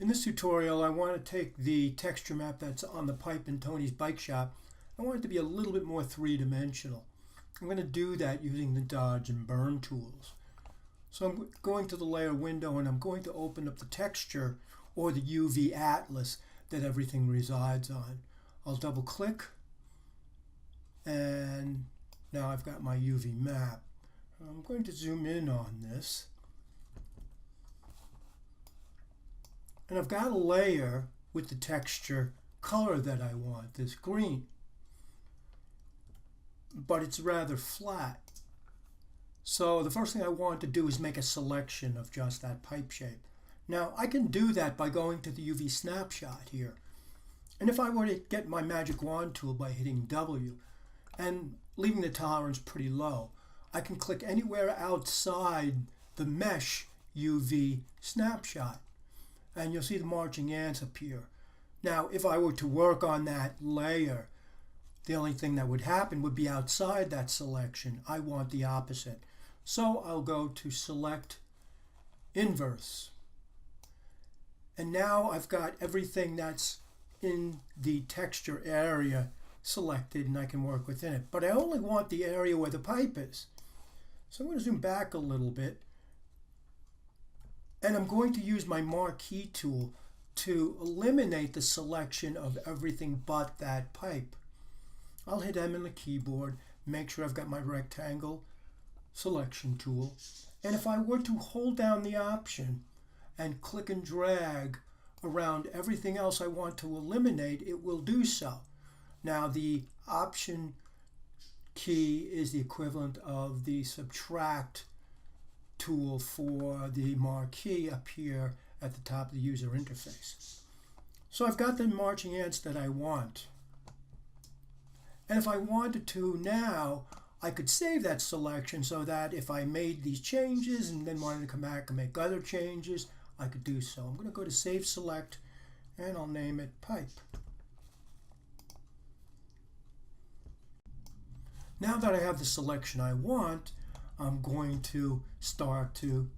In this tutorial, I want to take the texture map that's on the pipe in Tony's bike shop. I want it to be a little bit more three-dimensional. I'm going to do that using the dodge and burn tools. So I'm going to the layer window and I'm going to open up the texture or the UV atlas that everything resides on. I'll double click and now I've got my UV map. I'm going to zoom in on this. And I've got a layer with the texture color that I want, this green. But it's rather flat. So the first thing I want to do is make a selection of just that pipe shape. Now I can do that by going to the UV snapshot here. And if I were to get my magic wand tool by hitting W and leaving the tolerance pretty low, I can click anywhere outside the mesh UV snapshot. And you'll see the marching ants appear. Now, if I were to work on that layer, the only thing that would happen would be outside that selection. I want the opposite. So I'll go to Select, Inverse. And now I've got everything that's in the texture area selected and I can work within it. But I only want the area where the pipe is. So I'm going to zoom back a little bit. And I'm going to use my marquee tool to eliminate the selection of everything but that pipe. I'll hit M on the keyboard, make sure I've got my rectangle selection tool. And if I were to hold down the option and click and drag around everything else I want to eliminate, it will do so. Now the option key is the equivalent of the subtract tool for the marquee up here at the top of the user interface. So I've got the marching ants that I want. And if I wanted to now, I could save that selection so that if I made these changes and then wanted to come back and make other changes, I could do so. I'm going to go to Save Select and I'll name it Pipe. Now that I have the selection I want, I'm going to start to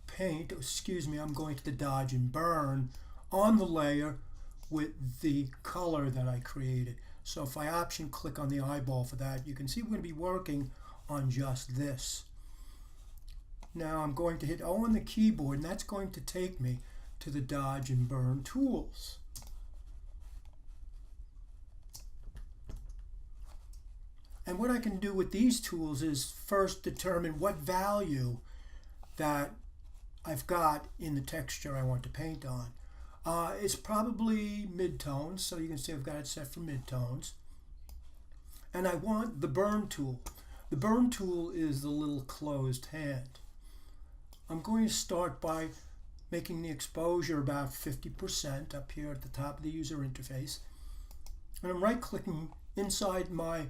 paint, I'm going to dodge and burn on the layer with the color that I created. So if I option click on the eyeball for that, you can see we're going to be working on just this. Now I'm going to hit O on the keyboard and that's going to take me to the dodge and burn tools. And what I can do with these tools is first determine what value that I've got in the texture I want to paint on. It's probably midtones, so you can see I've got it set for midtones. And I want the burn tool. The burn tool is the little closed hand. I'm going to start by making the exposure about 50% up here at the top of the user interface. And I'm right-clicking inside my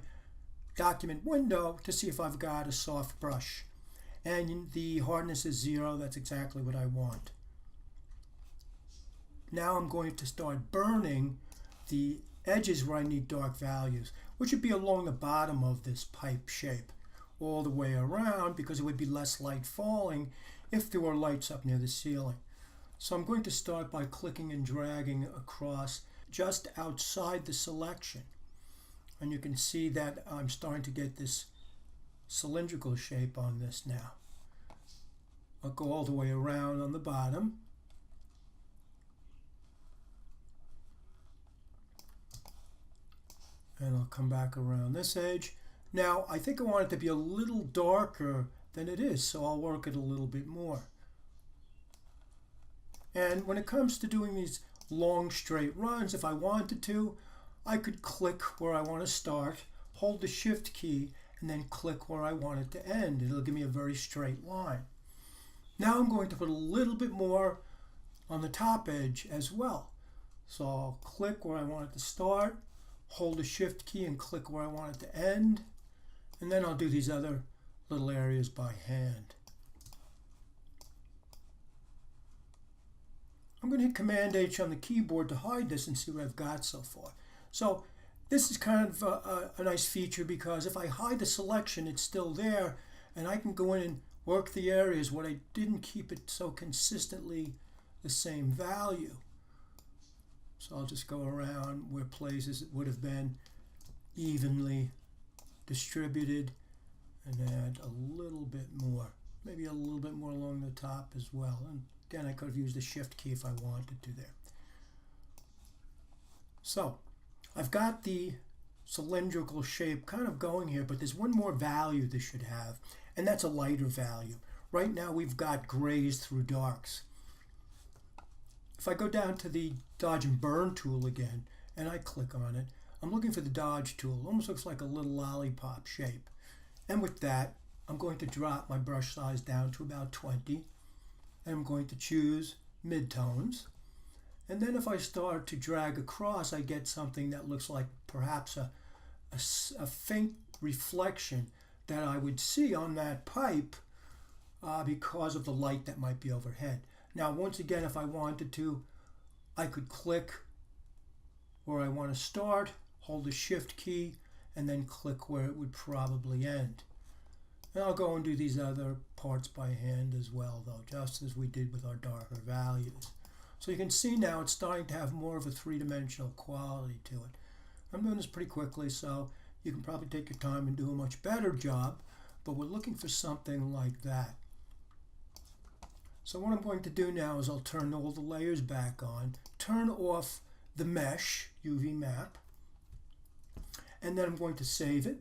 document window to see if I've got a soft brush. And the hardness is 0. That's exactly what I want. Now I'm going to start burning the edges where I need dark values, which would be along the bottom of this pipe shape all the way around because it would be less light falling if there were lights up near the ceiling. So I'm going to start by clicking and dragging across just outside the selection. And you can see that I'm starting to get this cylindrical shape on this now. I'll go all the way around on the bottom. And I'll come back around this edge. Now, I think I want it to be a little darker than it is, so I'll work it a little bit more. And when it comes to doing these long straight runs, if I wanted to, I could click where I want to start, hold the Shift key, and then click where I want it to end. It'll give me a very straight line. Now I'm going to put a little bit more on the top edge as well. So I'll click where I want it to start, hold the Shift key and click where I want it to end, and then I'll do these other little areas by hand. I'm going to hit Command H on the keyboard to hide this and see what I've got so far. So this is kind of a nice feature because if I hide the selection, it's still there, and I can go in and work the areas where I didn't keep it so consistently the same value. So I'll just go around where places it would have been evenly distributed and add a little bit more, maybe a little bit more along the top as well. And again, I could have used the shift key if I wanted to there. So I've got the cylindrical shape kind of going here, but there's one more value this should have, and that's a lighter value. Right now we've got grays through darks. If I go down to the Dodge and Burn tool again, and I click on it, I'm looking for the Dodge tool. It almost looks like a little lollipop shape. And with that, I'm going to drop my brush size down to about 20, and I'm going to choose midtones. And then if I start to drag across, I get something that looks like perhaps a faint reflection that I would see on that pipe because of the light that might be overhead. Now, once again, if I wanted to, I could click where I want to start, hold the shift key, and then click where it would probably end. And I'll go and do these other parts by hand as well, though, just as we did with our darker values. So you can see now it's starting to have more of a three-dimensional quality to it. I'm doing this pretty quickly, so you can probably take your time and do a much better job, but we're looking for something like that. So what I'm going to do now is I'll turn all the layers back on, turn off the mesh UV map, and then I'm going to save it.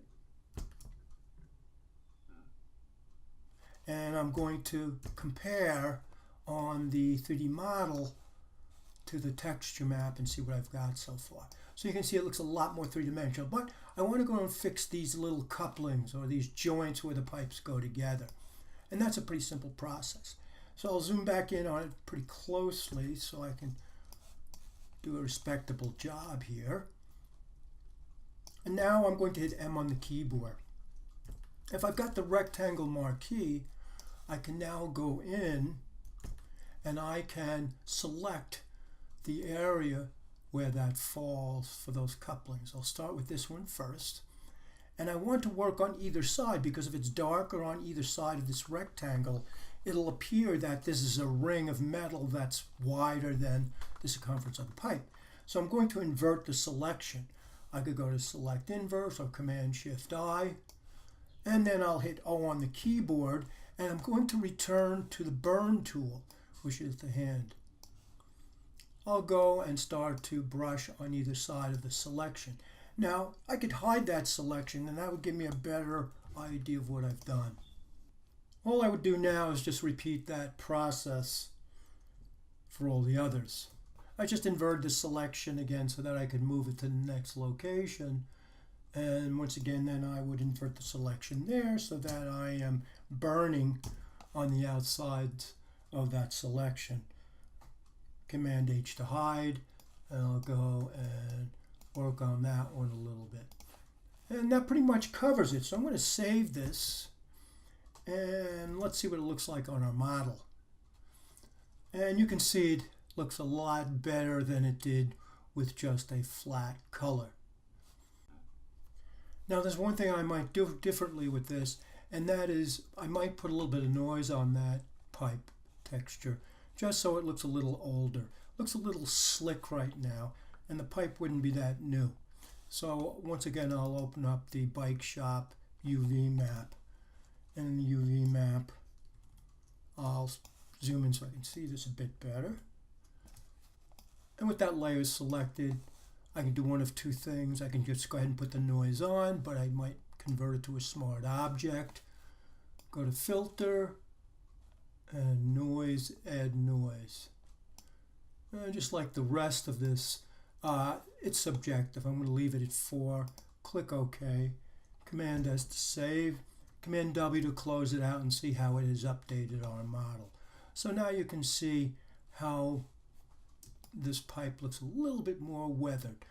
And I'm going to compare on the 3D model to the texture map and see what I've got so far. So you can see it looks a lot more three-dimensional, but I want to go and fix these little couplings or these joints where the pipes go together. And that's a pretty simple process. So I'll zoom back in on it pretty closely so I can do a respectable job here. And now I'm going to hit M on the keyboard. If I've got the rectangle marquee, I can now go in and I can select the area where that falls for those couplings. I'll start with this one first. And I want to work on either side because if it's darker on either side of this rectangle, it'll appear that this is a ring of metal that's wider than the circumference of the pipe. So I'm going to invert the selection. I could go to Select Inverse or Command-Shift-I, and then I'll hit O on the keyboard, and I'm going to return to the Burn tool, which is the hand. I'll go and start to brush on either side of the selection. Now, I could hide that selection, and that would give me a better idea of what I've done. All I would do now is just repeat that process for all the others. I just inverted the selection again so that I could move it to the next location. And once again, then I would invert the selection there so that I am burning on the outside of that selection. Command H to hide, and I'll go and work on that one a little bit. And that pretty much covers it. So I'm going to save this, and let's see what it looks like on our model. And you can see it looks a lot better than it did with just a flat color. Now there's one thing I might do differently with this, and that is I might put a little bit of noise on that pipe texture just so it looks a little older. Looks a little slick right now, and the pipe wouldn't be that new. So once again, I'll open up the Bike Shop UV map, and in the UV map I'll zoom in so I can see this a bit better. And with that layer selected, I can do one of two things. I can just go ahead and put the noise on, but I might convert it to a smart object. Go to Filter, and Noise, Add Noise. And just like the rest of this, it's subjective. I'm going to leave it at 4. Click OK. Command S to save. Command W to close it out and see how it is updated our model. So now you can see how this pipe looks a little bit more weathered.